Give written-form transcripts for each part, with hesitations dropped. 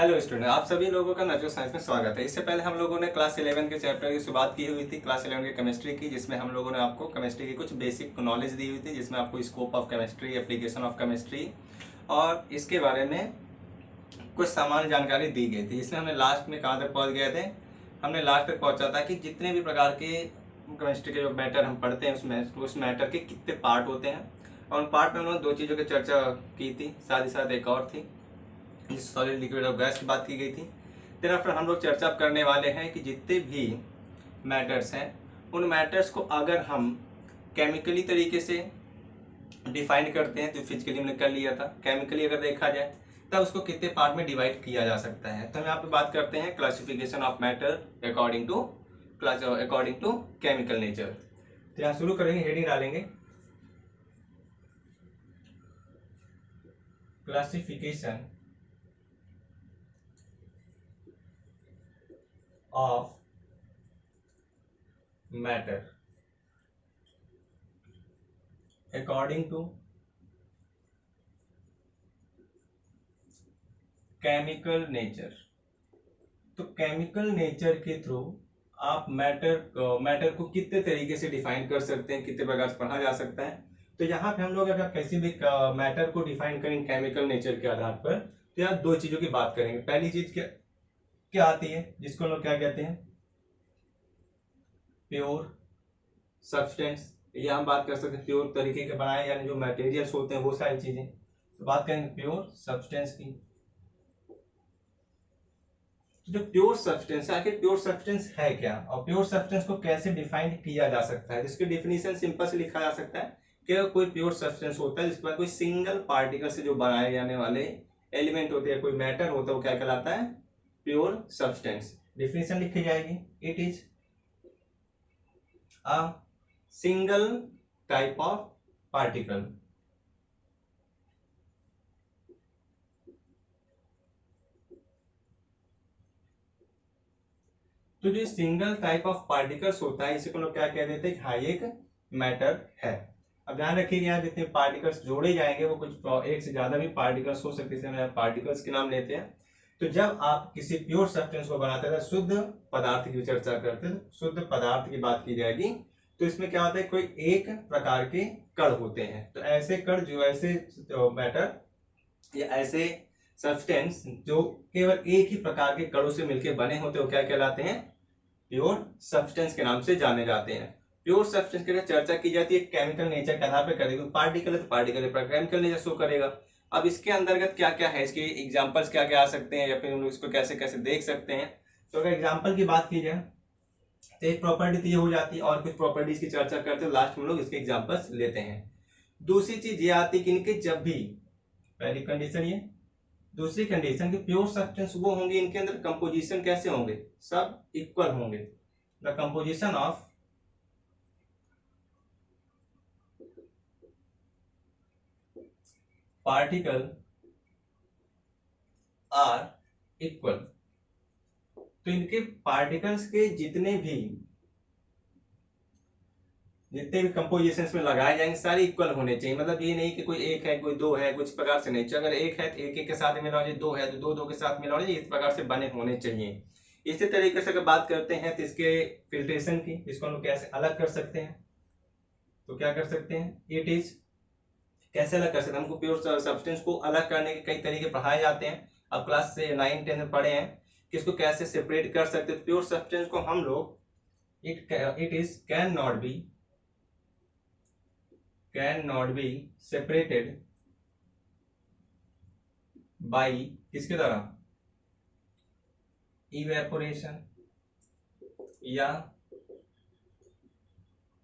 Hello student, आप सभी लोगों का नेचुरल साइंस में स्वागत है। इससे पहले हम लोगों ने क्लास 11 के चैप्टर की शुरुआत की हुई थी, क्लास 11 की केमिस्ट्री की, जिसमें हम लोगों ने आपको केमिस्ट्री की कुछ बेसिक नॉलेज दी हुई थी, जिसमें आपको scope of chemistry, application of chemistry और इसके बारे में कुछ सामान्य जानकारी दी गई थी। इसमें हमने लास्ट में कहाँ तक पहुँच गए थे? हमने लास्ट तक पहुँचा था कि जितने भी प्रकार के केमिस्ट्री के जो मैटर हम पढ़ते हैं उसमें उस मैटर के कितने पार्ट होते हैं, और उन पार्ट में उन्होंने दो चीज़ों की चर्चा की थी, साथ ही साथ एक और थी, इस सॉलिड लिक्विड और गैस की बात की गई थी। फिर आफ्टर हम लोग चर्चा करने वाले हैं कि जितने भी मैटर्स हैं उन मैटर्स को अगर हम केमिकली तरीके से डिफाइन करते हैं, तो फिजिकली हमने कर लिया था, केमिकली अगर देखा जाए तब उसको कितने पार्ट में डिवाइड किया जा सकता है। तो हम यहाँ पे बात करते हैं classification of matter according to chemical nature. तो यहाँ शुरू करेंगे, हेडिंग डालेंगे classification of matter according to chemical nature. तो केमिकल नेचर के थ्रू आप मैटर को कितने तरीके से डिफाइन कर सकते हैं, कितने प्रकार से पढ़ा जा सकता है। तो यहाँ पे हम लोग अगर किसी भी मैटर को डिफाइन करें केमिकल नेचर के आधार पर, तो यहाँ दो चीजों की बात करेंगे। पहली चीज क्या क्या आती है, जिसको हम लोग क्या कहते हैं, प्योर सब्सटेंस। या हम बात कर सकते हैं प्योर तरीके के बनाए, यानी जो मटेरियल्स होते हैं वो सारी चीजें। तो बात करेंगे प्योर सब्सटेंस की। तो जो प्योर सब्सटेंस है, आखिर प्योर सब्सटेंस है क्या, और प्योर सब्सटेंस को कैसे डिफाइन किया जा सकता है। जिसकी डेफिनेशन सिंपल से लिखा जा सकता है कि कोई प्योर सब्सटेंस होता है जिसके बाद कोई सिंगल पार्टिकल से जो बनाए जाने वाले एलिमेंट होते हैं, कोई मैटर होता है, वो क्या कहलाता है, प्योर सब्सटेंस। डेफिनेशन लिखी जाएगी, it is a single type of particle तो जो सिंगल टाइप ऑफ पार्टिकल्स होता है इसे को लोग क्या कह देते हैं, हाँ एक मैटर है। अब ध्यान रखिए, यहाँ जितने पार्टिकल्स जोड़े जाएंगे वो कुछ एक से ज्यादा भी पार्टिकल्स हो सकते हैं, हम पार्टिकल्स के नाम लेते हैं। तो जब आप किसी प्योर सब्सटेंस को बनाते हैं, शुद्ध पदार्थ की चर्चा करते हैं, शुद्ध पदार्थ की बात की जाएगी, तो इसमें क्या होता है, कोई एक प्रकार के कण होते हैं। तो ऐसे कण जो ऐसे मैटर या ऐसे सब्सटेंस जो केवल एक ही प्रकार के कणों से मिलकर बने होते हैं, वो क्या कहलाते हैं, प्योर सब्सटेंस के नाम से जाने जाते हैं। प्योर सब्सटेंस की चर्चा की जाती है केमिकल नेचर के आधार पर करेगी। पार्टिकल है तो पार्टिकल पर केमिकल नेचर शो करेगा। अब इसके अंतर्गत क्या क्या है, इसके एग्जांपल्स क्या क्या आ सकते हैं, या फिर हम लोग इसको कैसे कैसे देख सकते हैं। तो अगर एग्जांपल की बात की जाए तो एक प्रॉपर्टी तो ये हो जाती है, और कुछ प्रॉपर्टीज की चर्चा करते हैं, लास्ट में लोग इसके एग्जांपल्स लेते हैं। दूसरी चीज ये आती है कि इनके जब भी, पहली कंडीशन ये, दूसरी कंडीशन कि प्योर सब्सटेंस वो होंगे इनके अंदर कंपोजिशन कैसे होंगे, सब इक्वल होंगे। The composition of particle are equal. तो इनके पार्टिकल्स के जितने भी कंपोजिशन में लगाए जाएंगे सारे इक्वल होने चाहिए। मतलब ये नहीं कि कोई एक है कोई दो है, कुछ प्रकार से नहीं चाहिए। अगर एक है तो एक एक के साथ मिला जाए, दो है तो दो दो के साथ मिला जाए, इस प्रकार से बने होने चाहिए। इसी तरीके से अगर बात करते हैं तो इसके फिल्ट्रेशन की, इसको हम लोग कैसे अलग कर सकते हैं, तो क्या कर सकते हैं, इट इज कैसे अलग कर सकते हैं। हमको प्योर सब्सटेंस को अलग करने के कई तरीके पढ़ाए जाते हैं, अब क्लास से 9-10 में पढ़े हैं कि इसको कैसे सेपरेट कर सकते हैं। प्योर सब्सटेंस को हम लोग it is can not be separated by किसके द्वारा, इवेपोरेशन या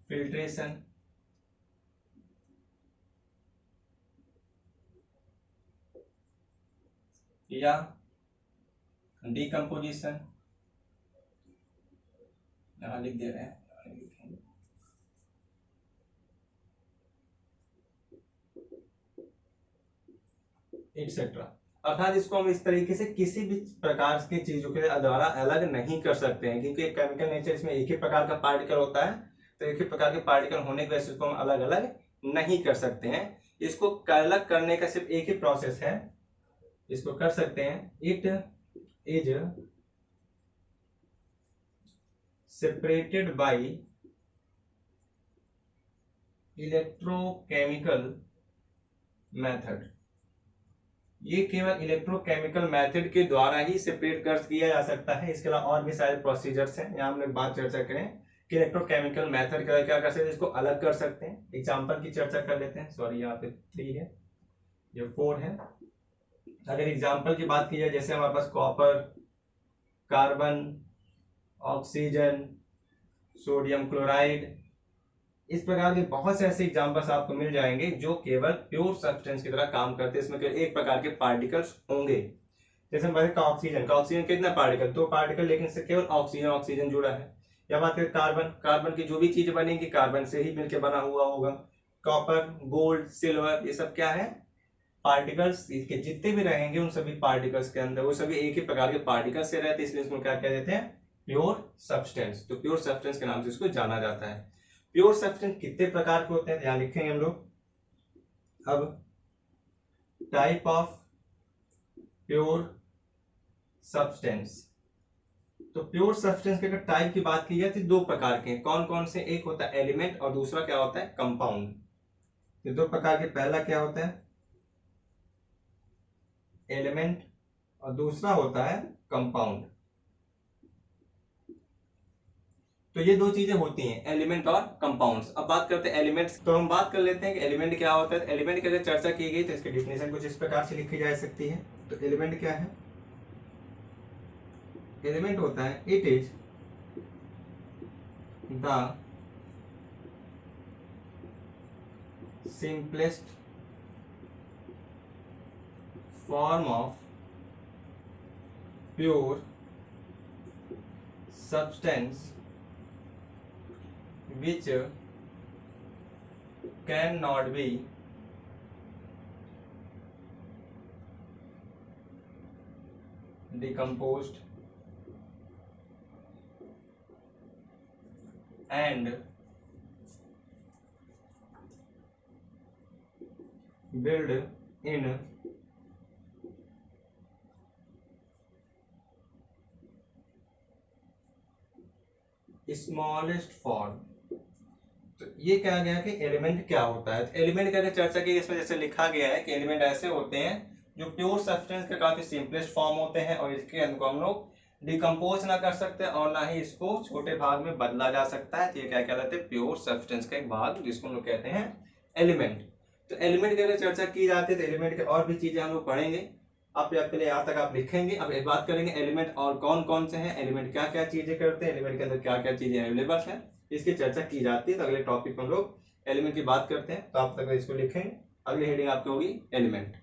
फिल्ट्रेशन या डिकम्पोजिशन। यहां लिख दे रहे हैं एक्सेट्रा। अर्थात इसको हम इस तरीके से किसी भी प्रकार की चीजों के द्वारा अलग नहीं कर सकते हैं, क्योंकि केमिकल नेचर इसमें एक ही प्रकार का पार्टिकल होता है। तो एक ही प्रकार के पार्टिकल होने की वजह से इसको हम अलग अलग नहीं कर सकते हैं। इसको अलग करने का सिर्फ एक ही प्रोसेस है, इसको कर सकते हैं, it is separated by electrochemical method. ये केवल इलेक्ट्रोकेमिकल मेथड के द्वारा ही सेपरेट कर किया जा सकता है। इसके अलावा और भी सारे प्रोसीजर्स हैं, यहाँ हम लोग बात चर्चा करें कि इलेक्ट्रोकेमिकल मेथड का क्या कर सकते हैं, इसको अलग कर सकते हैं। एग्जांपल की चर्चा कर लेते हैं। सॉरी, यहाँ पे 3 है, ये 4 है। अगर एग्जांपल की बात की जाए, जैसे हमारे पास copper, carbon, oxygen, sodium chloride, इस प्रकार के बहुत से ऐसे एग्जांपल्स आपको मिल जाएंगे जो केवल प्योर सब्सटेंस की तरह काम करते हैं। इसमें केवल एक प्रकार के पार्टिकल्स होंगे। जैसे बात करें ऑक्सीजन कितना पार्टिकल, 2 पार्टिकल, लेकिन इससे केवल ऑक्सीजन जुड़ा है। या बात करें कार्बन की जो भी चीज बनेगी कार्बन से ही मिलकर बना हुआ होगा। कॉपर, गोल्ड, सिल्वर, ये सब क्या है, पार्टिकल्स। इसके जितने भी रहेंगे उन सभी पार्टिकल्स के अंदर वो सभी एक ही प्रकार के पार्टिकल्स से रहते हैं, इसलिए इसको क्या कह देते हैं, प्योर सब्सटेंस। तो प्योर सब्सटेंस के नाम से इसको जाना जाता है। प्योर सब्सटेंस कितने प्रकार के होते हैं, ध्यान लिखेंगे हम लोग। अब टाइप ऑफ प्योर सब्सटेंस, तो प्योर सब्सटेंस के अगर टाइप की बात की जाए तो 2 प्रकार के हैं। कौन कौन से, एक होता है एलिमेंट और दूसरा क्या होता है, कंपाउंड। ये 2 प्रकार के, पहला क्या होता है एलिमेंट और दूसरा होता है कंपाउंड। तो ये 2 चीजें होती हैं, एलिमेंट और कंपाउंड्स। अब बात करते हैं एलिमेंट्स, तो हम बात कर लेते हैं कि एलिमेंट क्या होता है। एलिमेंट की अगर चर्चा की गई तो इसकी डिफिनेशन कुछ इस प्रकार से लिखी जा सकती है। तो एलिमेंट क्या है, एलिमेंट होता है it is the simplest form of pure substance which cannot be decomposed and build in smallest form. तो ये कहा गया कि एलिमेंट क्या होता है। तो एलिमेंट का अगर चर्चा की, इसमें जैसे लिखा गया है कि एलिमेंट ऐसे होते हैं जो प्योर सब्सटेंस के काफी सिंपलेस्ट फॉर्म होते हैं और इसके अंदर हम लोग डिकम्पोज ना कर सकते और ना ही इसको छोटे भाग में बदला जा सकता है। तो ये क्या कहलाते हैं, प्योर सब्सटेंस का एक भाग, जिसको हम लोग कहते हैं एलिमेंट। तो एलिमेंट की अगर चर्चा की जाती है तो एलिमेंट के और भी चीजें हम लोग पढ़ेंगे। आप पहले यहाँ तक आप लिखेंगे। अब एक बात करेंगे एलिमेंट और कौन कौन से हैं, एलिमेंट क्या क्या चीजें करते हैं, एलिमेंट के अंदर क्या क्या चीजें अवेलेबल है, इसकी चर्चा की जाती है। तो अगले टॉपिक में हम लोग एलिमेंट की बात करते हैं। तो आप तक इसको लिखेंगे, अगली हेडिंग आपकी होगी एलिमेंट।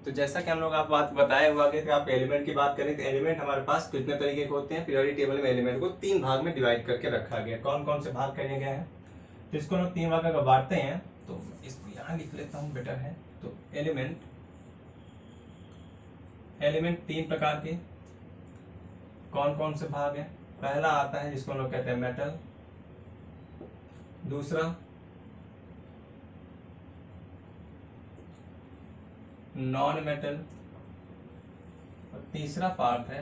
तो जैसा कि हम लोग आप बात बताए हुआ कि आप एलिमेंट की बात करें तो एलिमेंट हमारे पास कितने तरीके के होते हैं। पीरियोडिक टेबल में एलिमेंट को 3 भाग में डिवाइड करके रखा गया। कौन कौन से भाग करे गए हैं, तो इसको लोग 3 भाग में बांटते हैं। तो इसको यहाँ लिख लेता हूँ, बेटर है। तो एलिमेंट 3 प्रकार के, कौन कौन से भाग हैं। पहला आता है जिसको हम लोग कहते हैं मेटल, दूसरा नॉन मेटल और तीसरा पार्ट है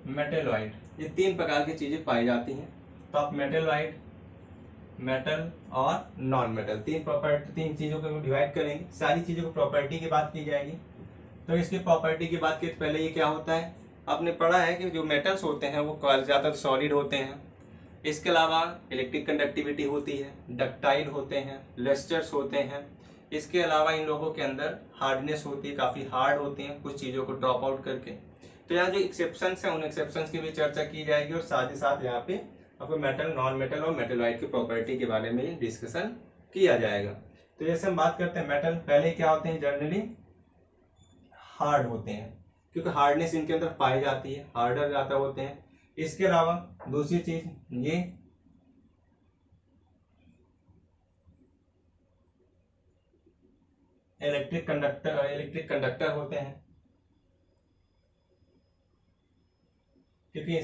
मेटेलॉइड। ये 3 प्रकार की चीजें पाई जाती हैं। तो आप मेटेलॉइड, मेटल और नॉन मेटल, 3 चीजों को डिवाइड करेंगे। सारी चीजों को प्रॉपर्टी की बात की जाएगी। तो इसकी प्रॉपर्टी की बात की तो पहले ये क्या होता है, आपने पढ़ा है कि जो मेटल्स होते हैं वो ज्यादातर सॉलिड होते हैं। इसके अलावा इलेक्ट्रिक कंडक्टिविटी होती है, डक्टाइल होते हैं, लस्टर्स होते हैं। इसके अलावा इन लोगों के अंदर हार्डनेस होती है, काफ़ी हार्ड होते हैं कुछ चीज़ों को ड्रॉप आउट करके। तो यहाँ जो एक्सेप्शंस हैं उन एक्सेप्शंस की भी चर्चा की जाएगी और साथ ही साथ यहाँ पे आपको मेटल, नॉन मेटल और मेटेलॉइड की प्रॉपर्टी के बारे में डिस्कशन किया जाएगा। तो जैसे हम बात करते हैं मेटल, पहले क्या होते हैं, जनरली हार्ड होते हैं क्योंकि हार्डनेस इनके अंदर पाई जाती है, हार्डर ज़्यादा होते हैं। इसके अलावा दूसरी चीज ये इलेक्ट्रिक कंडक्टर होते हैं क्योंकि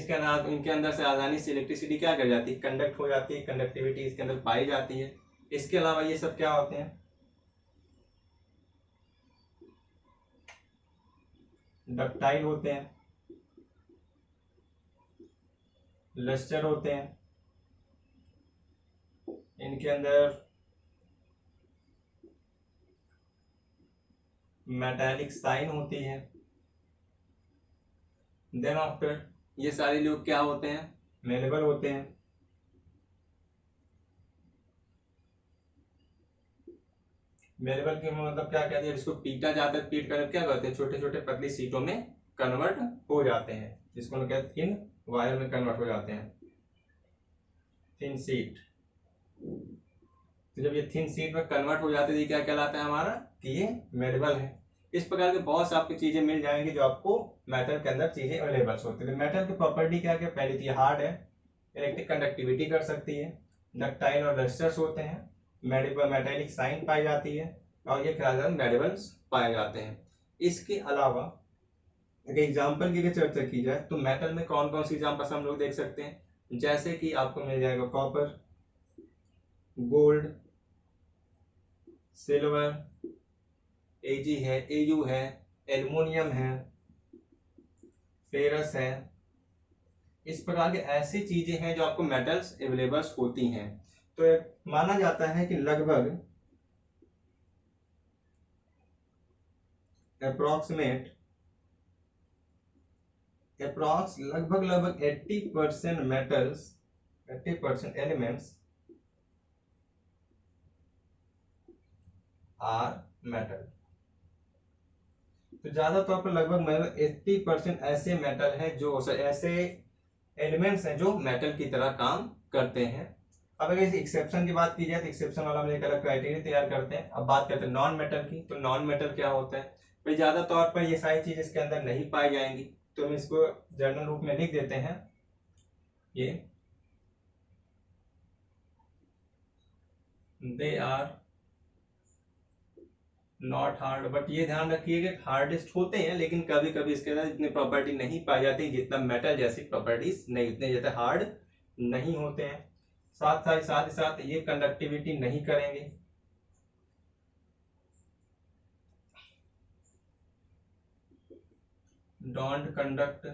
इनके अंदर से आसानी से इलेक्ट्रिसिटी क्या कर जाती है, कंडक्ट हो जाती है, कंडक्टिविटी इसके अंदर पाई जाती है। इसके अलावा ये सब क्या होते हैं, डक्टाइल होते हैं, लस्टर होते हैं, इनके अंदर मेटालिक साइन होती है। देन आफ्टर ये सारे लोग क्या होते हैं, मेलेबल होते हैं। मेलेबल के मतलब क्या कहते हैं, जिसको पीटा जाता है, पीट कर क्या करते हैं, छोटे छोटे पतली सीटों में कन्वर्ट हो जाते हैं, जिसको हम कहते हैं थिन वायर में कन्वर्ट हो जाते हैं, थिन सीट। तो जब ये थिन सीट में कन्वर्ट हो जाते हैं ये क्या कहलाता है हमारा, कि ये मेलेबल है। इस प्रकार के बहुत से आपकी चीजें मिल जाएंगी जो आपको मेटल के अंदर चीजें अवेलेबल होती है। मेटल की प्रॉपर्टी क्या क्या, पहली थी हार्ड है, इलेक्ट्रिक कंडक्टिविटी कर सकती है, डक्टाइल और रस्टर्स होते हैं, मेटेलिक साइन पाई जाती है, और ये क्या मेटेबल्स पाए जाते हैं। इसके अलावा अगर एग्जाम्पल की चर्चा की जाए तो मेटल में कौन कौन सी एग्जाम्पल्स हम लोग देख सकते हैं, जैसे कि आपको मिल जाएगा कॉपर, गोल्ड, सिल्वर, एजी है, एयू है, एल्युमिनियम है, फेरस है। इस प्रकार के ऐसी चीजें हैं जो आपको मेटल्स अवेलेबल होती हैं। तो माना जाता है कि लगभग अप्रॉक्स लगभग 80% मेटल्स, 80% एलिमेंट्स आर मेटल। तो ज्यादा तौर पर लगभग 80% ऐसे मेटल हैं जो ऐसे एलिमेंट्स हैं जो मेटल की तरह काम करते हैं। अब अगर इस एक्सेप्शन की बात की जाए तो एक्सेप्शन वाला हम एक अलग क्राइटेरिया तैयार करते हैं। अब बात करते हैं नॉन मेटल की, तो नॉन मेटल क्या होता है भाई, ज्यादा तौर पर ये सारी चीज इसके अंदर नहीं पाई जाएंगी, तो हम इसको जर्नल रूप में लिख देते हैं, ये they are not hard. But ये ध्यान रखिएगा हार्डेस्ट होते हैं, लेकिन कभी कभी इसके अंदर इतनी प्रॉपर्टी नहीं पाई जाती जितना मेटल जैसी प्रॉपर्टीज नहीं, इतने ज्यादा हार्ड नहीं होते हैं। साथ ही साथ ये कंडक्टिविटी नहीं करेंगे, डोंट कंडक्ट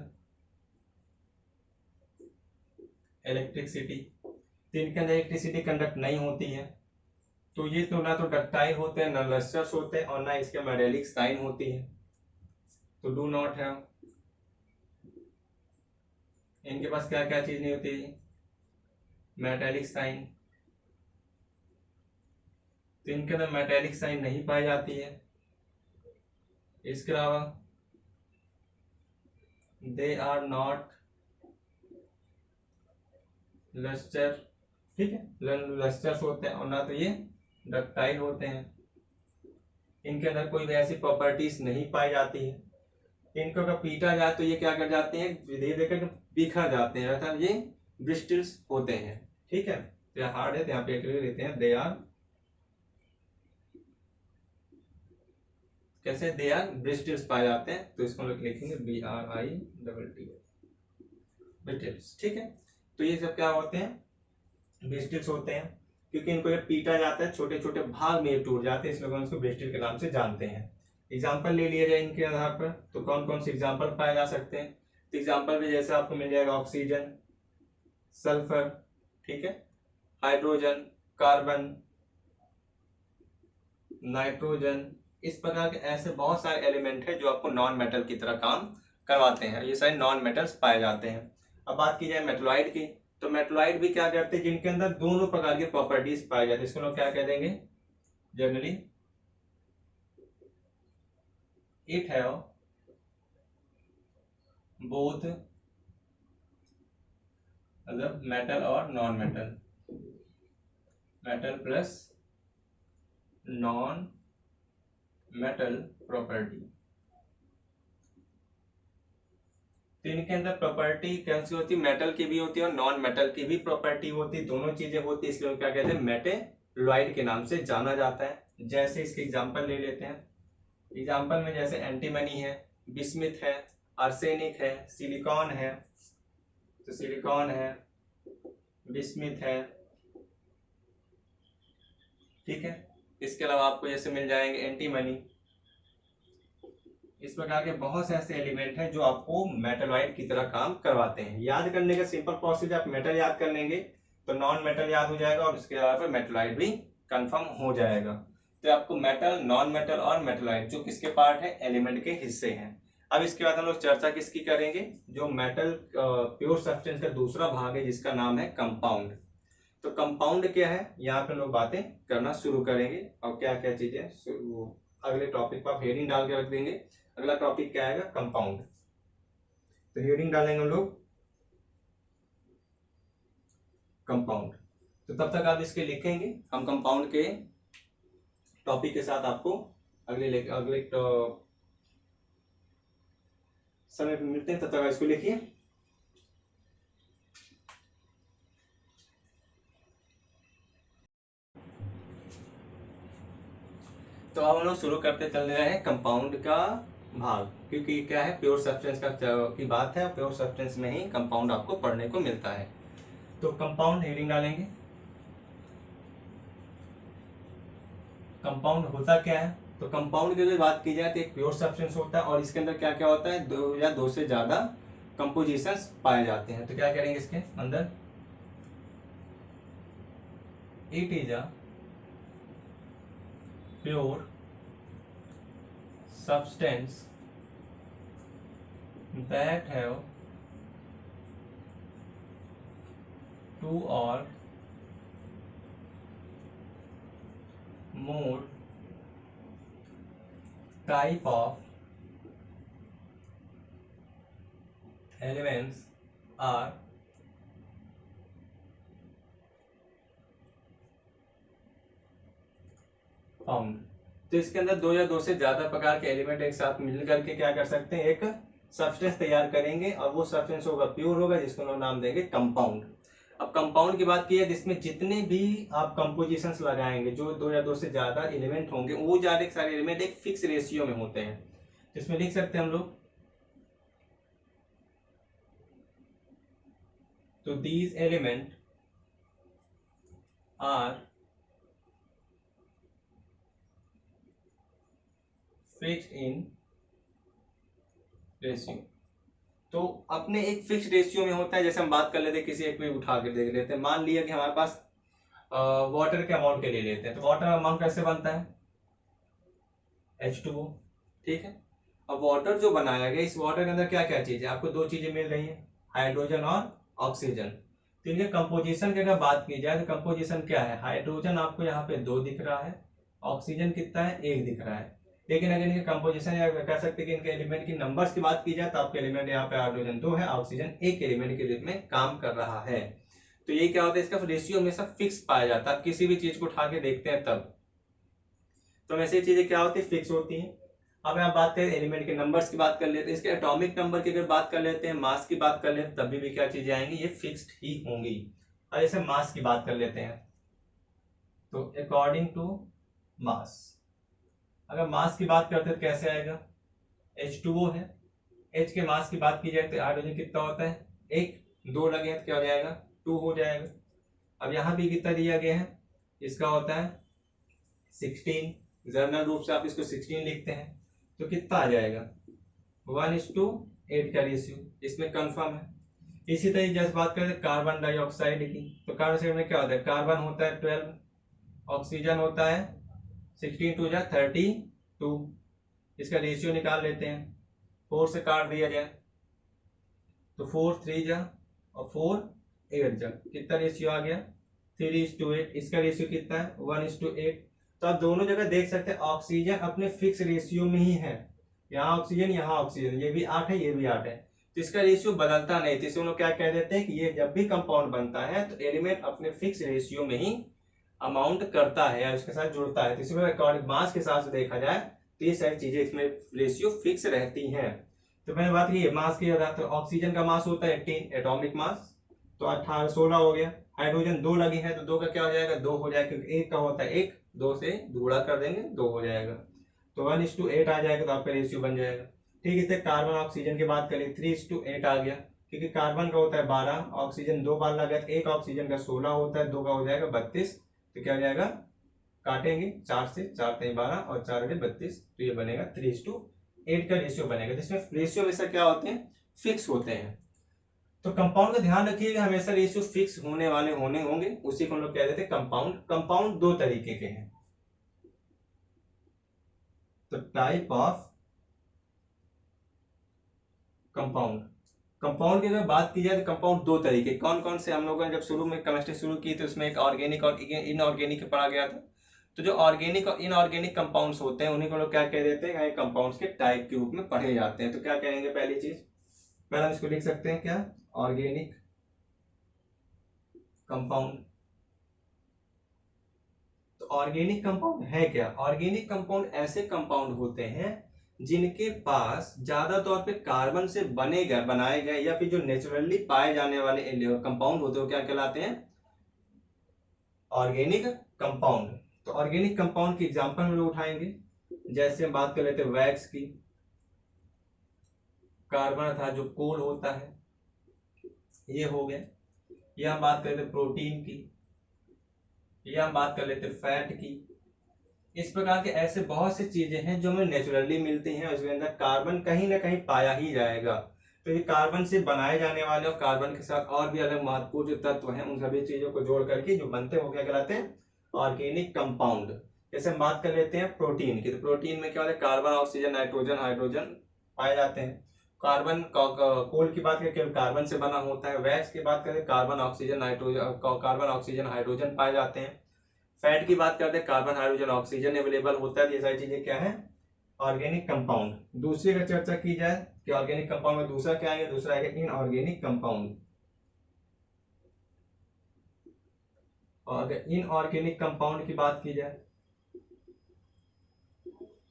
इलेक्ट्रिसिटी, तो इनके अंदर इलेक्ट्रिसिटी कंडक्ट नहीं होती है। तो ये तो ना तो डक्टाइल होते हैं, ना लस्टर्स होते हैं, और ना इसके मेटेलिक साइन होती है, तो डू नॉट हैव। इनके पास क्या क्या चीज नहीं होती, मेटेलिक साइन, तो इनके अंदर मेटेलिक साइन नहीं पाई जाती है। इसके अलावा दे आर नॉट लस्टर, ठीक है, लस्टर्स होते हैं, और ना तो ये डक्टाइल होते हैं, इनके अंदर कोई भी ऐसी प्रॉपर्टीज नहीं पाई जाती है। इनको अगर पीटा जाए तो ये क्या कर जाते हैं, धीरे धीरे बिखर जाते हैं, अर्थात ये ब्रिस्टल्स होते हैं, ठीक है। तो हार्ड है तो यहाँ पे एक लेते हैं, दे आर, कैसे दे आर ब्रिस्टल्स पाए जाते हैं, तो इसको लिखेंगे BRITTLS, ब्रिस्टल्स, ठीक है। तो ये सब क्या होते हैं, ब्रिस्टल्स होते हैं, क्योंकि इनको जब पीटा जाता है छोटे छोटे भाग में टूट जाते हैं, इसलिए इसको ब्रिस्टल के नाम से जानते हैं। एग्जाम्पल ले लिया जाए इनके आधार पर, तो कौन कौन से एग्जाम्पल पाए जा सकते हैं, तो एग्जाम्पल में जैसे आपको मिल जाएगा ऑक्सीजन, सल्फर, ठीक है, हाइड्रोजन, कार्बन, नाइट्रोजन। इस प्रकार के ऐसे बहुत सारे एलिमेंट है जो आपको नॉन मेटल की तरह काम करवाते हैं, ये सारे नॉन मेटल्स पाए जाते हैं। अब बात की जाए मेटलॉइड की, तो मेटलॉइड भी क्या करते हैं, जिनके अंदर दोनों प्रकार की प्रॉपर्टीज पाई जाती है, इसको लोग क्या कह देंगे, जनरली इट हैव बोथ, मतलब मेटल और non metal, metal plus non metal property. तो इनके अंदर प्रॉपर्टी कैसी होती है, मेटल की भी होती है और नॉन मेटल की भी प्रॉपर्टी होती है, दोनों चीजें होती है, इसलिए क्या कहते हैं, मेटेलॉइड के नाम से जाना जाता है। जैसे इसके एग्जांपल ले लेते हैं, एग्जांपल में जैसे एंटीमनी है, बिस्मिथ है, आर्सेनिक है, सिलिकॉन है, तो सिलिकॉन है, बिस्मिथ है, ठीक है। इसके अलावा आपको जैसे मिल जाएंगे एंटीमनी। इस प्रकार के बहुत से ऐसे एलिमेंट हैं जो आपको मेटलॉइड की तरह काम करवाते हैं। याद करने का सिंपल प्रोसीजर, आप मेटल याद कर लेंगे तो नॉन मेटल याद हो जाएगा और उसके अलावा मेटलॉइड भी कंफर्म हो जाएगा। तो आपको मेटल, नॉन मेटल और मेटलॉइड जो किसके पार्ट है, एलिमेंट के हिस्से हैं। अब इसके बाद हम लोग चर्चा किसकी करेंगे, जो मेटल प्योर सब्सटेंस का दूसरा भाग है जिसका नाम है कंपाउंड। तो कंपाउंड क्या है, यहाँ पे लोग बातें करना शुरू करेंगे और क्या क्या चीजें अगले टॉपिक पर आप हेडिंग डाल के रख देंगे। अगला टॉपिक क्या आएगा, कंपाउंड। तो हेडिंग डालेंगे हम लोग कंपाउंड। तो तब तक आप इसके लिखेंगे, हम कंपाउंड के टॉपिक के साथ आपको अगले समय पे मिलते हैं। तब तक आप इसको लिखिए। तो अब हम लोग शुरू करते चल रहे हैं कंपाउंड का भाग, क्योंकि क्या है, प्योर सब्सटेंस का की बात है, प्योर सब्सटेंस में ही कंपाउंड आपको पढ़ने को मिलता है। तो कंपाउंड हेडिंग डालेंगे। कंपाउंड होता क्या है, तो कंपाउंड की अगर बात की जाए तो एक प्योर सब्सटेंस होता है और इसके अंदर क्या क्या होता है, दो या दो से ज्यादा कंपोजिशंस पाए जाते हैं। तो क्या करेंगे इसके अंदर, it is a pure substance that have two or more type of elements are found. तो इसके अंदर दो या दो से ज्यादा प्रकार के एलिमेंट एक साथ मिल करके क्या कर सकते हैं, एक सब्सटेंस तैयार करेंगे और वो सब्सटेंस होगा प्योर होगा, जिसको हम नाम देंगे कंपाउंड। अब कंपाउंड की बात की है जिसमें जितने भी आप कंपोजिशंस लगाएंगे, जो दो या दो से ज्यादा एलिमेंट होंगे, वो ज्यादा सारे एलिमेंट एक फिक्स रेशियो में होते हैं। इसमें लिख सकते हैं हम लोग, तो these element are fixed in ratio. तो अपने एक फिक्स रेशियो में होता है। जैसे हम बात कर लेते हैं, किसी एक पे उठा के देख लेते हैं, मान लिया कि हमारे पास वाटर के अमाउंट के लिए लेते हैं, तो वाटर अमाउंट कैसे बनता है, H2O। ठीक है। अब वाटर जो बनाया गया, इस वाटर के अंदर क्या क्या चीज है, आपको दो चीजें मिल रही है, हाइड्रोजन और ऑक्सीजन। तो इनके कंपोजिशन की अगर बात की जाए तो कंपोजिशन क्या है, हाइड्रोजन आपको यहाँ पे 2 दिख रहा है, ऑक्सीजन कितना है, 1 दिख रहा है। लेकिन अगर इनके कंपोजिशन या कह सकते हैं कि इनके एलिमेंट की नंबर्स की बात की जाए, तो आपके एलिमेंट यहाँ पे हाइड्रोजन 2 है, ऑक्सीजन 1 एलिमेंट के रूप में काम कर रहा है। तो ये क्या होता है, इसका रेशियो हमेशा फिक्स पाया जाता है। किसी भी चीज को उठा के देखते हैं तब तो ऐसी चीजें क्या होती है, फिक्स होती हैं। अब आप बात करें एलिमेंट के नंबर्स की बात कर लेते हैं, इसके एटॉमिक नंबर की अगर बात कर लेते हैं, मास की बात कर लेते हैं, तभी भी क्या चीजें आएंगी, ये फिक्स्ड ही होंगी। अब जैसे मास की बात कर लेते हैं, तो अकॉर्डिंग टू मास, अगर मास की बात करते हैं तो कैसे आएगा, H2O है, H के मास की बात की जाए तो हाइड्रोजन कितना होता है, 1, 2 लगे हैं तो क्या हो जाएगा, 2 हो जाएगा। अब यहाँ भी कितना दिया गया है, इसका होता है 16, जर्नल रूप से आप इसको 16 लिखते हैं, तो कितना आ जाएगा, 1:8 का रेशियो, इसमें कंफर्म है। इसी तरीके जैसे बात करें कार्बन डाइऑक्साइड की, तो कार्बन डाइऑक्साइड में क्या होता है, कार्बन होता है 12, ऑक्सीजन होता है 16 2 जा 32, इसका रेशियो निकाल लेते हैं, 4 से काट दिया जाए तो 4 3 जा और 4 8 जा, कितना रेशियो आ गया, 3:8। इसका रेशियो कितना है, 1:8। तो आप दोनों जगह देख सकते हैं ऑक्सीजन अपने फिक्स रेशियो में ही है, यहाँ ऑक्सीजन यहाँ ऑक्सीजन, ये भी 8 है ये भी 8 है, तो इसका रेशियो बदलता नहीं। तो इसे हम लोग क्या कह देते हैं कि ये जब भी कंपाउंड बनता है तो एलिमेंट अपने फिक्स रेशियो में ही अमाउंट करता है या उसके साथ जुड़ता है। तो इसी अकॉर्डिंग मास के हिसाब से देखा जाए तो ये सारी चीजें इसमें रेशियो फिक्स रहती हैं। तो मैंने बात की मास की, तो ऑक्सीजन का मास होता है 18 एटॉमिक मास, तो 18 16 हो गया। हाइड्रोजन 2 लगी है तो 2 का क्या हो जाएगा, 2 हो जाएगा, क्योंकि 1 का होता है 1, 2 से गुणा कर देंगे 2 हो जाएगा, तो 1:8 आ जाएगा, तो आपका रेशियो बन जाएगा। ठीक है, कार्बन ऑक्सीजन की बात करें 3:8 आ गया, क्योंकि कार्बन का होता है 12, ऑक्सीजन 2 बार लगा, 1 ऑक्सीजन का 16 होता है, 2 का हो जाएगा 32, तो क्या हो जाएगा काटेंगे 4 से, 4 3 12 और 4 32, तो ये बनेगा 3:8 का रेशियो बनेगा, जिसमें रेशियो हमेशा क्या होते हैं, फिक्स होते हैं। तो कंपाउंड का ध्यान रखिएगा, हमेशा रेशियो फिक्स होने वाले होने होंगे, उसी को हम लोग कह देते हैं कंपाउंड। कंपाउंड दो तरीके के हैं, तो टाइप ऑफ कंपाउंड। कंपाउंड की अगर बात की जाए तो कंपाउंड दो तरीके, कौन कौन से हम लोगों ने जब शुरू में केमिस्ट्री शुरू की तो उसमें एक ऑर्गेनिक और इनऑर्गेनिक पढ़ा गया था। तो जो ऑर्गेनिक और इनऑर्गेनिक कंपाउंड्स होते हैं उन्हीं को लोग क्या कह देते हैं, कंपाउंड्स के टाइप के रूप में पढ़े जाते हैं। तो क्या कहेंगे, पहली चीज, पहला हम इसको लिख सकते हैं क्या, ऑर्गेनिक कंपाउंड। तो ऑर्गेनिक कंपाउंड है क्या, ऑर्गेनिक कंपाउंड ऐसे कंपाउंड होते हैं जिनके पास ज्यादा तौर पे कार्बन से बनाए गए या फिर जो नेचुरली पाए जाने वाले कंपाउंड होते हैं, वो क्या कहलाते हैं, ऑर्गेनिक कंपाउंड। तो ऑर्गेनिक कंपाउंड की एग्जांपल हम लोग उठाएंगे, जैसे हम बात कर लेते हैं वैक्स की, कार्बन था जो कोल होता है, ये हो गया। या हम बात कर लेते प्रोटीन की, या हम बात कर लेते फैट की। इस प्रकार के ऐसे बहुत सी चीजें हैं जो हमें नेचुरली मिलती हैं, उसके अंदर कार्बन कहीं ना कहीं पाया ही जाएगा। तो ये कार्बन से बनाए जाने वाले और कार्बन के साथ और भी अलग महत्वपूर्ण जो तत्व हैं, उन सभी चीजों को जोड़ करके जो बनते हैं वो क्या कहलाते हैं, ऑर्गेनिक कंपाउंड। जैसे हम बात कर लेते हैं प्रोटीन की, तो प्रोटीन में क्या होता है, कार्बन ऑक्सीजन नाइट्रोजन हाइड्रोजन पाए जाते हैं। कार्बन कोल की बात करें केवल कार्बन से बना होता है। वैक्स की बात करें carbon oxygen nitrogen, carbon oxygen hydrogen पाए जाते हैं। फैट की बात करते हैं कार्बन हाइड्रोजन ऑक्सीजन अवेलेबल होता है। ये सारी चीजें क्या है, ऑर्गेनिक कंपाउंड। दूसरी अगर चर्चा की जाए कि ऑर्गेनिक कंपाउंड में दूसरा क्या है, दूसरा है इनऑर्गेनिक कंपाउंड। और अगर इनऑर्गेनिक कंपाउंड की बात की जाए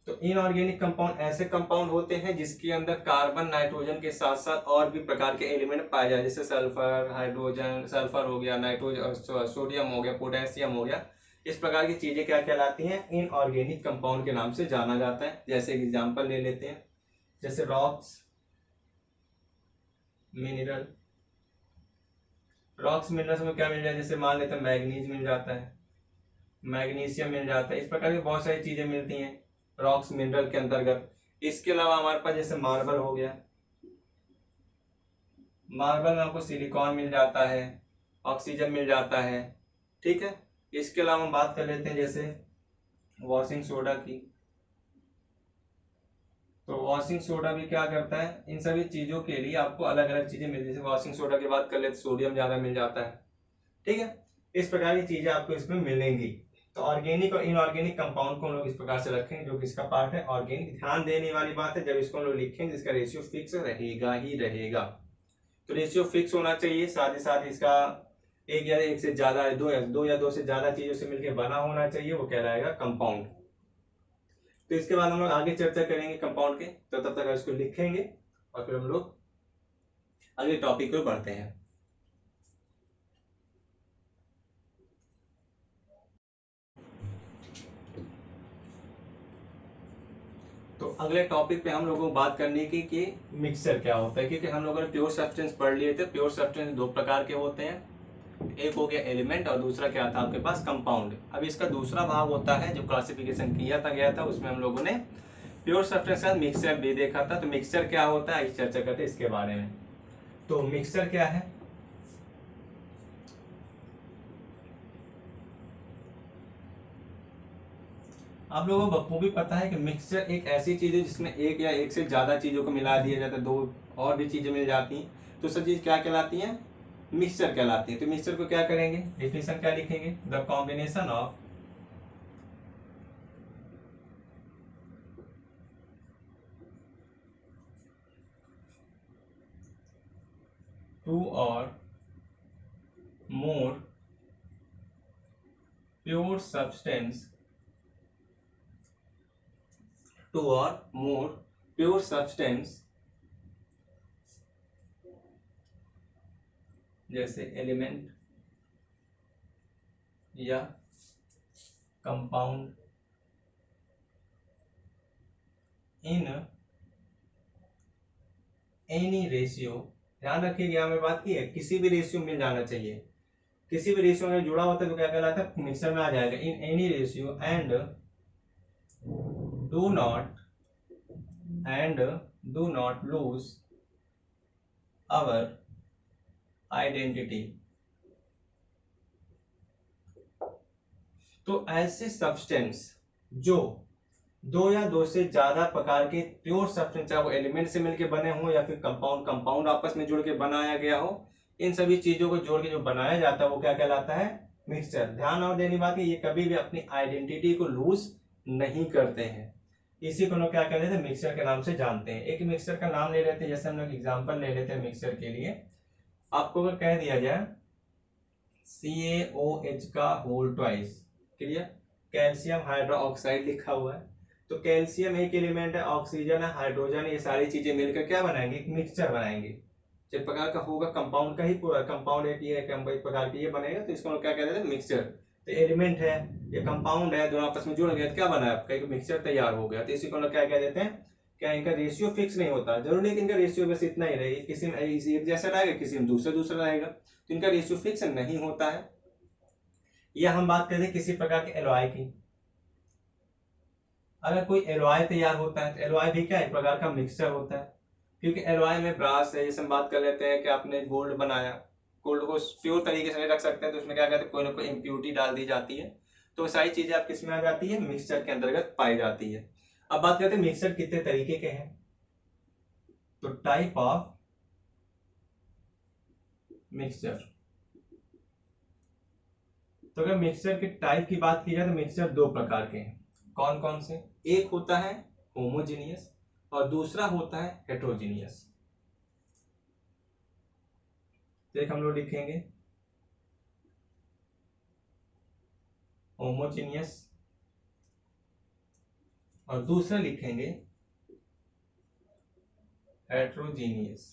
तो इनऑर्गेनिक कंपाउंड ऐसे कंपाउंड होते हैं जिसके अंदर कार्बन नाइट्रोजन के साथ साथ और भी प्रकार के एलिमेंट पाए जाए, जैसे सल्फर हाइड्रोजन, सल्फर हो गया, नाइट्रोजन सोडियम हो गया, पोटेशियम हो गया। इस प्रकार की चीजें क्या कहलाती हैं, इनऑर्गेनिक कंपाउंड के नाम से जाना जाता है। जैसे एग्जांपल ले लेते हैं, जैसे रॉक्स मिनरल। रॉक्स मिनरल्स में क्या मिल जाए, जैसे मान लेते हैं मैग्नीज मिल जाता है, मैग्नीशियम मिल जाता है, इस प्रकार की बहुत सारी चीजें मिलती हैं रॉक्स मिनरल के अंतर्गत। इसके अलावा हमारे पास जैसे मार्बल हो गया, मार्बल में आपको सिलिकॉन मिल जाता है, ऑक्सीजन मिल जाता है, ठीक है। इसके अलावा हम बात कर लेते हैं जैसे वॉशिंग सोडा की। तो वॉशिंग सोडा भी क्या करता है, इन सभी चीजों के लिए आपको अलग अलग चीजें मिलती है। जैसे वॉशिंग सोडा की बात कर लेते सोडियम ज्यादा मिल जाता है, ठीक है। इस प्रकार की चीजें आपको इसमें मिलेंगी। तो ऑर्गेनिक और इनऑर्गेनिक कंपाउंड को हम लोग इस प्रकार से रखेंगे, जो किसका पार्ट है, ऑर्गेनिक। ध्यान देने वाली बात है, जब इसको हम लोग लिखेंगे इसका रेशियो फिक्स रहेगा ही रहेगा। तो रेशियो फिक्स होना चाहिए, साथ ही साथ इसका एक या एक से ज्यादा, दो या दो से ज्यादा चीजों से मिलकर बना होना चाहिए, वो कहलाएगा कंपाउंड। तो इसके बाद हम लोग आगे चर्चा करेंगे कंपाउंड के, तो तब तक इसको लिखेंगे और फिर हम लोग अगले टॉपिक पे बढ़ते हैं। तो अगले टॉपिक पे हम लोगों को बात करने की कि मिक्सचर क्या होता है, क्योंकि हम लोगों ने प्योर सब्सटेंस पढ़ लिए थे। प्योर सब्सटेंस दो प्रकार के होते हैं, एक हो गया एलिमेंट और दूसरा क्या था आपके पास, कंपाउंड। अब इसका दूसरा भाग होता है जो क्लासिफिकेशन किया था गया था, उसमें हम लोगों ने प्योर सब्सटेंस का मिक्सचर भी देखा था। तो मिक्सचर क्या होता है, इस चर्चा करते हैं इसके बारे में। तो मिक्सचर क्या है, आप लोगों को बखूबी पता है कि मिक्सचर एक ऐसी चीज है जिसमें एक या एक से ज्यादा चीजों को मिला दिया जाता है, दो और भी चीजें मिल जाती हैं, तो सब चीज क्या कहलाती है, मिक्सचर कहलाती है। तो मिक्सचर को क्या करेंगे, डेफिनेशन क्या लिखेंगे, द कॉम्बिनेशन ऑफ टू और मोर प्योर सब्सटेंस, टू और मोर प्योर सब्सटेंस, जैसे एलिमेंट या कंपाउंड, इन एनी रेशियो। ध्यान रखिएगा, हमें बात की है किसी भी रेशियो मिल जाना चाहिए, किसी भी रेशियो में जुड़ा होता है तो क्या कहलाता है, मिक्सचर में आ जाएगा। In any ratio and do not lose our identity. तो ऐसे सब्सटेंस जो दो या दो से ज्यादा प्रकार के प्योर सब्सटेंस, चाहे वो एलिमेंट से मिलकर बने हो या फिर कंपाउंड आपस में जुड़ के बनाया गया हो, इन सभी चीजों को जोड़ के जो बनाया जाता है वो क्या कहलाता है, मिक्सचर। ध्यान और देने बात है, ये कभी भी अपनी आइडेंटिटी को लूज नहीं करते हैं। इसी को लोग क्या कहते हैं, मिक्सचर के नाम से जानते हैं। एक मिक्सचर का नाम ले लेते हैं, जैसे हम लोग एग्जाम्पल ले लेते हैं मिक्सचर के लिए। आपको अगर कह दिया जाए CaOH का whole twice, clear, calcium hydroxide लिखा हुआ है, तो कैल्शियम एक एलिमेंट है, ऑक्सीजन है, हाइड्रोजन, ये सारी चीजें मिलकर क्या बनाएंगे, एक मिक्सचर बनाएंगे। जिस प्रकार का होगा कंपाउंड का ही पूरा कंपाउंड एक प्रकार की ये बनेगा, तो इसको क्या कहते हैं, मिक्सचर। तो एलिमेंट है, ये कंपाउंड है, दोनों आपस में जुड़ गए तो क्या बना, आपका एक मिक्सचर तैयार हो गया। तो इसी को क्या कह देते हैं, क्या इनका रेशियो फिक्स नहीं होता, जरूरी नहीं कि इनका रेशियो बस इतना ही रहे, किसी में एक जैसा रहेगा, किसी में दूसरा रहेगा, तो इनका रेशियो फिक्स नहीं होता है। या हम बात करें किसी प्रकार के एलॉय की, अगर कोई एलॉय तैयार होता है तो एलॉय भी क्या एक प्रकार का मिक्सचर होता है, क्योंकि एलॉय में ब्रास है, जैसे हम बात कर लेते हैं कि आपने गोल्ड बनाया, गोल्ड को प्योर तरीके से नहीं रख सकते हैं, तो उसमें क्या कहते हैं, कोई ना कोई इम्प्योरिटी डाल दी जाती है, तो सारी चीजें आप किस में आ जाती है, मिक्सचर के अंतर्गत पाई जाती है। अब बात करते हैं मिक्सचर कितने तरीके के हैं, तो टाइप ऑफ मिक्सचर। तो अगर मिक्सचर के टाइप की बात की जाए तो मिक्सचर दो प्रकार के हैं। कौन कौन से, एक होता है होमोजेनियस और दूसरा होता है हेट्रोजीनियस। एक हम लोग लिखेंगे होमोजेनियस और दूसरा लिखेंगे हेट्रोजीनियस।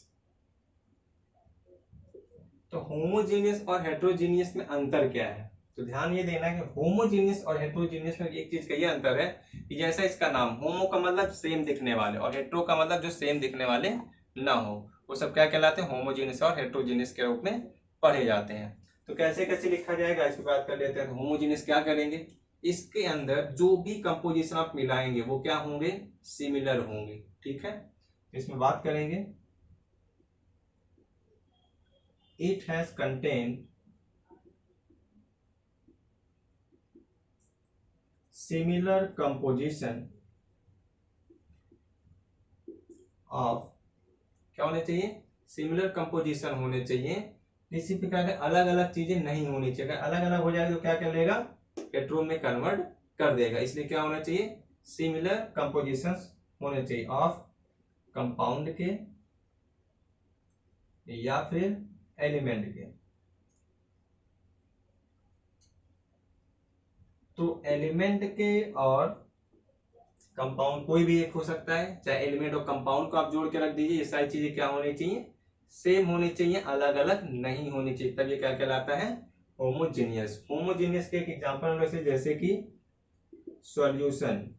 तो होमोजेनियस और हेट्रोजीनियस में अंतर क्या है, तो ध्यान ये देना कि होमोजेनियस और हेट्रोजीनियस में एक चीज का ये अंतर है कि जैसा इसका नाम, होमो का मतलब सेम दिखने वाले और हेट्रो का मतलब जो सेम दिखने वाले ना हो, वो सब क्या कहलाते हैं, होमोजेनियस और हेट्रोजीनियस के रूप में पढ़े जाते हैं। तो कैसे कैसे लिखा जाएगा इसकी बात कर लेते हैं। होमोजेनियस क्या करेंगे, इसके अंदर जो भी कंपोजिशन आप मिलाएंगे वो क्या होंगे, सिमिलर होंगे, ठीक है। इसमें बात करेंगे it has contained similar composition of, क्या होने चाहिए, सिमिलर कंपोजिशन होने चाहिए, किसी प्रकार के अलग अलग चीजें नहीं होनी चाहिए। अगर अलग अलग हो जाएगा तो क्या कर लेगा, हेट्रो में कन्वर्ट कर देगा, इसलिए क्या होना चाहिए, सिमिलर कंपोजिशंस होने चाहिए ऑफ कंपाउंड के या फिर एलिमेंट के। तो एलिमेंट के और कंपाउंड कोई भी एक हो सकता है, चाहे एलिमेंट और कंपाउंड को आप जोड़ के रख दीजिए, ये सारी चीजें क्या होनी चाहिए, सेम होनी चाहिए, अलग अलग नहीं होनी चाहिए, तब ये क्या कहलाता है, होमोजेनियस। होमोजेनियस के एक एग्जांपल में से जैसे कि सॉल्यूशन।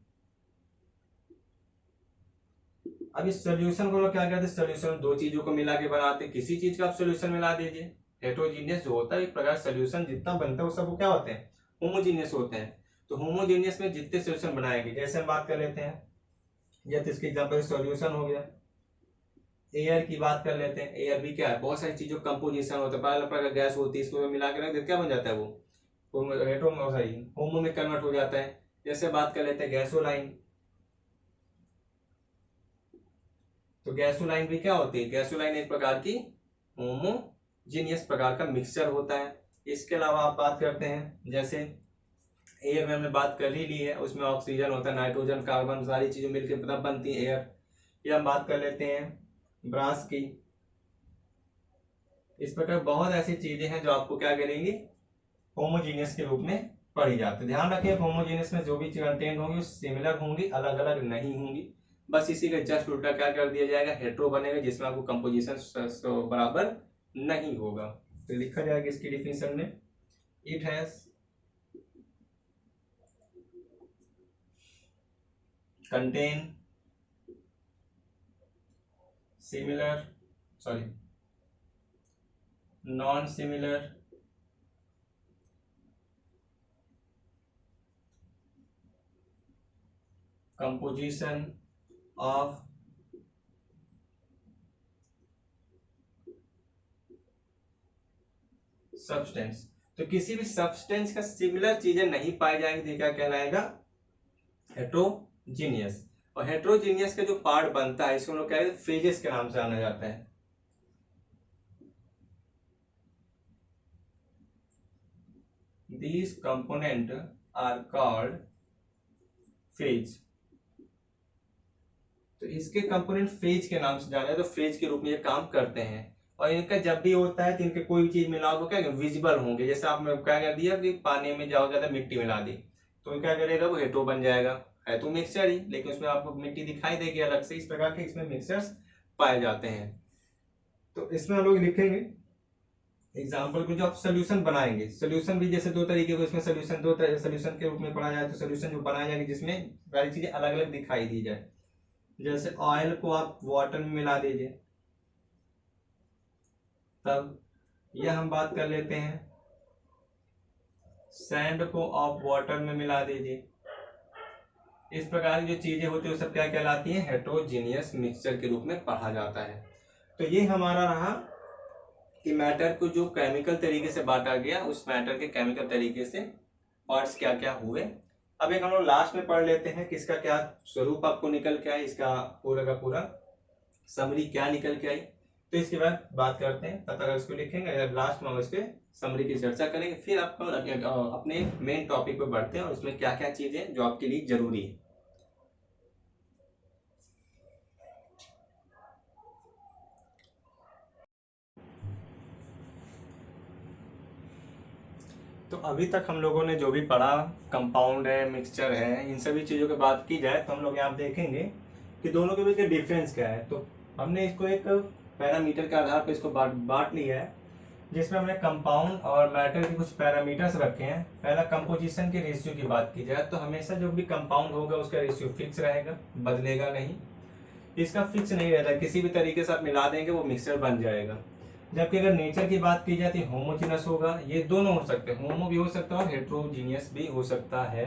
अब इस सॉल्यूशन को लोग क्या कहते हैं, सॉल्यूशन दो चीजों को मिला के बनाते हैं, किसी चीज का आप सॉल्यूशन मिला दीजिए। हेट्रोजीनियस जो होता है एक प्रकार सॉल्यूशन जितना बनता है वो सब क्या होते हैं, होमोजीनियस होते हैं। तो होमोजीनियस में जितने सॉल्यूशन बनाएंगे, जैसे हम बात कर लेते हैं, जैसे इसके एग्जांपल सॉल्यूशन हो गया। एयर की बात कर लेते हैं, एयर भी क्या है, बहुत सारी चीजों कंपोजिशन होता है, अलग प्रकार का गैस होती है, इसको मिला के रख देते क्या बन जाता है, वो होमो में कन्वर्ट हो जाता है। जैसे बात कर लेते हैं गैसोलाइन, तो गैसोलाइन भी क्या होती है, गैसोलाइन एक प्रकार की होमोजीनियस प्रकार का मिक्सचर होता है। इसके अलावा आप बात करते हैं, जैसे एयर में हमने बात कर ही ली है, उसमें ऑक्सीजन होता है, नाइट्रोजन, कार्बन, सारी चीजें मिलकर तब बनती है एयर। या हम बात कर लेते हैं ब्रास की। इस प्रकार बहुत ऐसी चीजें हैं जो आपको क्या करेंगी, होमोजीनियस के रूप में पढ़ी जाती है। ध्यान रखिए होमोजीनियस में जो भी कंटेंट होंगी सिमिलर होंगी, अलग अलग नहीं होंगी। बस इसी का जस्ट उल्टा क्या कर दिया जाएगा, हेट्रो बनेगा, जिसमें आपको कंपोजिशन बराबर नहीं होगा। तो लिखा जाएगा इसकी डिफिनेशन में, it has contain similar, sorry, non similar composition of substance. तो किसी भी सब्सटेंस का सिमिलर चीजें नहीं पाई जाएंगी तो क्या कहलाएगा? हेट्रोजीनियस। और हेट्रोजीनियस का जो पार्ट बनता है इसको हम लोग क्या कहते हैं? फेजेस के नाम से जाना जाता है। These component are called phase। तो इसके कंपोनेंट फेज के नाम से जाना है, तो फेज के रूप में ये काम करते हैं। और इनका जब भी होता है तो इनके कोई भी चीज मिलाओ तो क्या विजिबल होंगे। जैसे आपने क्या कर दिया कि पानी में जाओ ज्यादा मिट्टी मिला दी तो क्या करेगा? वो हेट्रो बन जाएगा। है तो मिक्सचर ही, लेकिन उसमें आपको मिट्टी दिखाई देगी अलग से। इस प्रकार के इसमें मिक्सचर्स पाए जाते हैं। तो इसमें हम लोग लिखेंगे एग्जाम्पल को, जो आप सोल्यूशन बनाएंगे। सोल्यूशन भी जैसे दो तरीके को इसमें सोल्यूशन दो तरह सोल्यूशन के रूप में पढ़ा जाए। तो सोल्यूशन जो बनाया जाएगा जिसमें सारी चीजें अलग अलग दिखाई दी जाए। जैसे ऑयल को आप वाटर में मिला दीजिए, तब यह हम बात कर लेते हैं। सैंड को आप वाटर में मिला दीजिए। इस प्रकार की जो चीजें होती है वो सब क्या कहलाती हैं? हेट्रोजीनियस मिक्सचर के रूप में पढ़ा जाता है। तो ये हमारा रहा कि मैटर को जो केमिकल तरीके से बांटा गया, उस मैटर के केमिकल तरीके से पार्ट्स क्या क्या हुए। अब एक हम लोग लास्ट में पढ़ लेते हैं कि इसका क्या स्वरूप आपको निकल के आई, इसका पूरा का पूरा समरी क्या निकल के आई। तो इसके बाद बात करते हैं, तब तक इसको लिखेंगे, लास्ट में हम इस पे समरी की चर्चा करेंगे। फिर आपको अपने मेन टॉपिक पे बढ़ते हैं और उसमें क्या क्या चीजें जो आपके लिए जरूरी है। तो अभी तक हम लोगों ने जो भी पढ़ा, कंपाउंड है, मिक्सचर है, इन सभी चीज़ों की बात की जाए तो हम लोग यहाँ देखेंगे कि दोनों के बीच डिफरेंस क्या है। तो हमने इसको एक पैरामीटर के आधार पर इसको बांट लिया है, जिसमें हमने कंपाउंड और मैटर के कुछ पैरामीटर्स रखे हैं। पहला कंपोजिशन के रेशियो की बात की जाए तो हमेशा जो भी कंपाउंड होगा उसका रेशियो फिक्स रहेगा, बदलेगा नहीं। इसका फिक्स नहीं रहता, किसी भी तरीके से आप मिला देंगे वो मिक्सचर बन जाएगा। जबकि अगर नेचर की बात की जाए तो होमोजीनस होगा। ये दोनों हो सकते हैं, होमो भी हो सकता है और हेट्रोजीनियस भी हो सकता है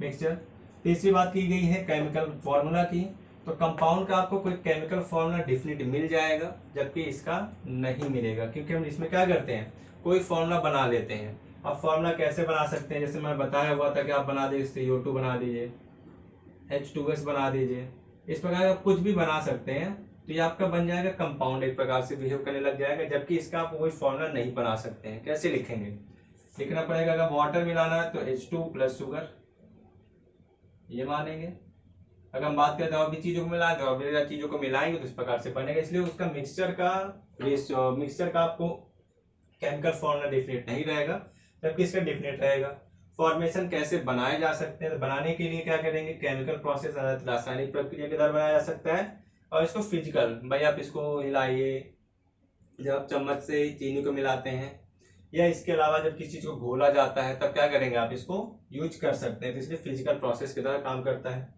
मिक्सचर। तीसरी बात की गई है केमिकल फॉर्मूला की। तो कंपाउंड का आपको कोई केमिकल फॉर्मूला डिफिनिट मिल जाएगा, जबकि इसका नहीं मिलेगा, क्योंकि हम इसमें क्या करते हैं? कोई फॉर्मूला बना लेते हैं। अब फॉर्मूला कैसे बना सकते हैं? जैसे मैं बताया हुआ था कि आप बना दीजिए CO2 बना दीजिए, H2S बना दीजिए। इस प्रकार आप कुछ भी बना सकते हैं, तो ये आपका बन जाएगा कंपाउंड, एक प्रकार से बिहेव करने लग जाएगा। जबकि इसका आप कोई फॉर्मूला नहीं बना सकते हैं। कैसे लिखेंगे? लिखना पड़ेगा, अगर वाटर मिलाना है तो H2 प्लस शुगर, ये मानेंगे। अगर हम बात करते हैं और भी चीजों को मिलाएं तो और भी चीजों को मिलाएंगे तो इस प्रकार से बनेगा। इसलिए उसका मिक्सचर का आपको केमिकल फॉर्मूला डिफिनेट नहीं रहेगा, जबकि इसका डिफिनेट रहेगा। फॉर्मेशन कैसे बनाए जा सकते हैं? तो बनाने के लिए क्या करेंगे? केमिकल प्रोसेस, रासायनिक प्रक्रिया के द्वारा बनाया जा सकता है। और इसको फिजिकल, भाई आप इसको हिलाइए, जब आप चम्मच से चीनी को मिलाते हैं, या इसके अलावा जब किसी चीज को घोला जाता है तब क्या करेंगे? आप इसको यूज कर सकते हैं। तो इसलिए फिजिकल प्रोसेस की तरह काम करता है।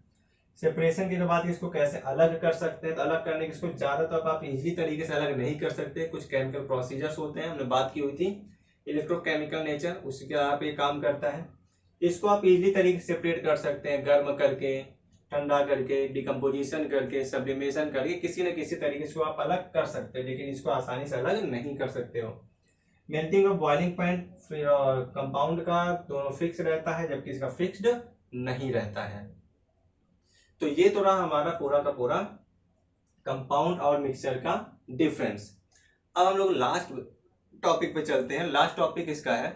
सेपरेशन की बात, इसको कैसे अलग कर सकते हैं? तो अलग करने की इसको ज्यादा तो आप इजीली तरीके से अलग नहीं कर सकते। कुछ केमिकल प्रोसीजर्स होते हैं, हमने बात की हुई थी इलेक्ट्रोकेमिकल नेचर, उसके आधार पे काम करता है। इसको आप इजीली तरीके से सेपरेट कर सकते हैं, गर्म करके, ठंडा करके, डिकम्पोजिशन करके, सब्लिमेशन करके, किसी न किसी तरीके से आप अलग कर सकते हैं, लेकिन इसको आसानी से अलग नहीं कर सकते हो। मेल्टिंग और बॉइलिंग पॉइंट कंपाउंड का दोनों फिक्स रहता है, जबकि इसका फिक्स्ड नहीं रहता है। तो ये तो रहा हमारा पूरा का पूरा कंपाउंड और मिक्सचर का डिफरेंस। अब हम लोग लास्ट टॉपिक पे चलते हैं। लास्ट टॉपिक इसका है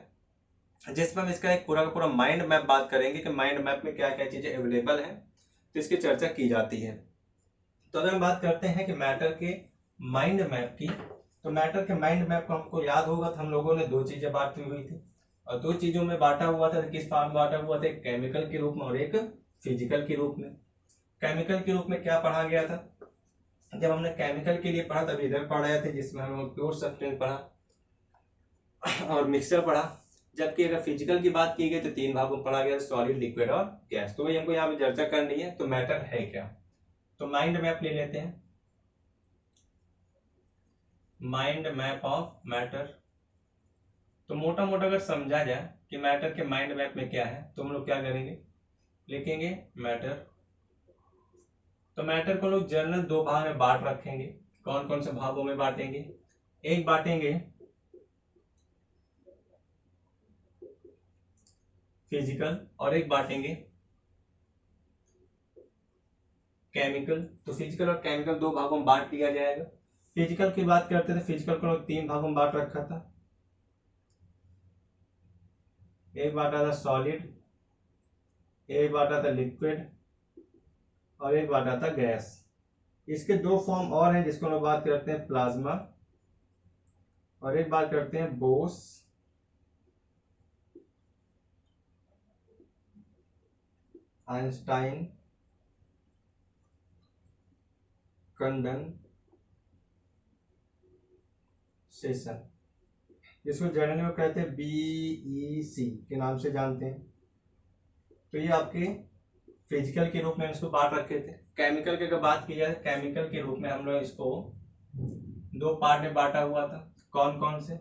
जिसमें हम इसका एक पूरा का पूरा माइंड मैप बात करेंगे कि माइंड मैप में क्या क्या चीजें अवेलेबल है, तो इसकी चर्चा की जाती है। तो अगर हम बात करते हैं कि मैटर के माइंड मैप की, तो मैटर के माइंड मैप को हमको याद होगा तो हम लोगों ने दो चीजें बांटी हुई थी, और दो चीजों में बांटा हुआ था। किस फॉर्म में बांटा हुआ था? एक केमिकल के रूप में और एक फिजिकल के रूप में। केमिकल के रूप में क्या पढ़ा गया था? जब हमने केमिकल के लिए पढ़ा तब इधर पढ़ाया थे, जिसमें हम प्योर सब्सटेंस पढ़ा और मिक्सचर पढ़ा। जबकि अगर फिजिकल की बात की गई तो तीन भागों में पढ़ा गया, सॉलिड, लिक्विड और गैस। तो वही हमको यहाँ पे चर्चा करनी है। तो मैटर है क्या? तो माइंड मैप ले लेते हैं, माइंड मैप ऑफ मैटर। तो मोटा मोटा अगर समझा जाए कि मैटर के माइंड मैप में क्या है, तो हम लोग क्या करेंगे? लिखेंगे मैटर तो मैटर को लोग जनरल दो भाग में बांट रखेंगे। कौन कौन से भागों में बांटेंगे? एक बांटेंगे फिजिकल और एक बांटेंगे केमिकल। तो फिजिकल और केमिकल दो भागों में बांट दिया जाएगा। फिजिकल की बात करते थे, फिजिकल को लोग तीन भागों में बांट रखा था। एक बांटा था सॉलिड, एक बांटा था लिक्विड और एक बांटा था गैस। इसके दो फॉर्म और हैं जिसको लोग बात करते हैं प्लाज्मा और एक बात करते हैं बोस आइंस्टाइन कंडेंसेशन, जिसको जनरली में कहते हैं BEC के नाम से जानते हैं। तो ये आपके फिजिकल के रूप में इसको बांट रखे थे। केमिकल की अगर बात की जाए, केमिकल के रूप में हम लोग इसको दो पार्ट में बांटा हुआ था। कौन कौन से?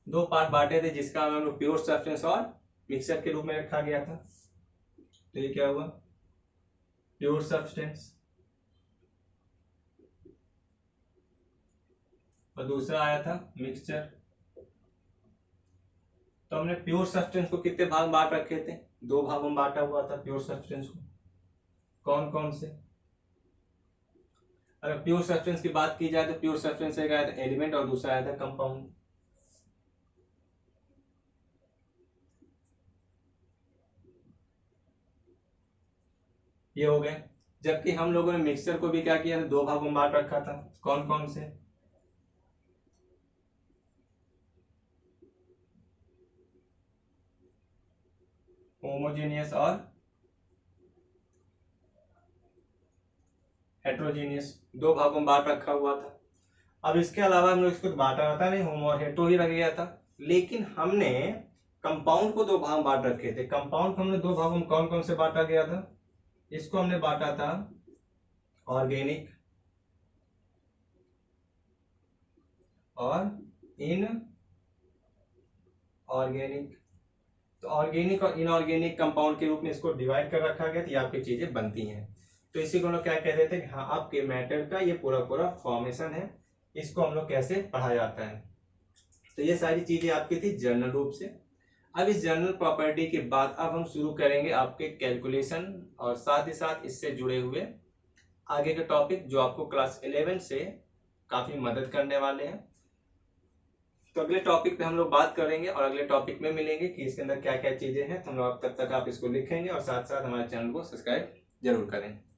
दो पार्ट बांटे थे जिसका हम लोग प्योर सब्सटेंस और मिक्सचर के रूप में रखा गया था। तो ये क्या हुआ? Pure substance. और दूसरा आया था मिक्सचर। तो हमने प्योर सब्सटेंस को कितने भाग बांट रखे थे? दो भागों में बांटा हुआ था प्योर सब्सटेंस को। कौन कौन से? अगर प्योर सब्सटेंस की बात की जाए तो प्योर सब्सटेंस एक आया था एलिमेंट और दूसरा आया था कंपाउंड। ये हो गए। जबकि हम लोगों ने मिक्सचर को भी क्या किया था? दो भागों में बांट रखा था। कौन कौन से? होमोजेनियस और हेट्रोजीनियस, दो भागों में बांट रखा हुआ था। अब इसके अलावा हम लोग इसको बांटा रहता नहीं, होमो और हेट्रो ही रख गया था। लेकिन हमने कंपाउंड को दो भाग में बांट रखे थे। कंपाउंड को हमने दो भागों में कौन कौन से बांटा गया था? इसको हमने बांटा था ऑर्गेनिक और इनऑर्गेनिक। तो ऑर्गेनिक और इनऑर्गेनिक कंपाउंड के रूप में इसको डिवाइड कर रखा गया, तो ये आपकी चीजें बनती हैं। तो इसी को हम लोग क्या कहते थे कि हाँ आपके मैटर का ये पूरा पूरा फॉर्मेशन है, इसको हम लोग कैसे पढ़ा जाता है। तो ये सारी चीजें आपकी थी जनरल रूप से। अब इस जनरल प्रॉपर्टी के बाद अब हम शुरू करेंगे आपके कैलकुलेशन और साथ ही साथ इससे जुड़े हुए आगे के टॉपिक जो आपको क्लास 11 से काफी मदद करने वाले हैं। तो अगले टॉपिक पे हम लोग बात करेंगे और अगले टॉपिक में मिलेंगे कि इसके अंदर क्या क्या चीजें हैं। तो हम लोग तब तक आप इसको लिखेंगे और साथ साथ हमारे चैनल को सब्सक्राइब जरूर करें।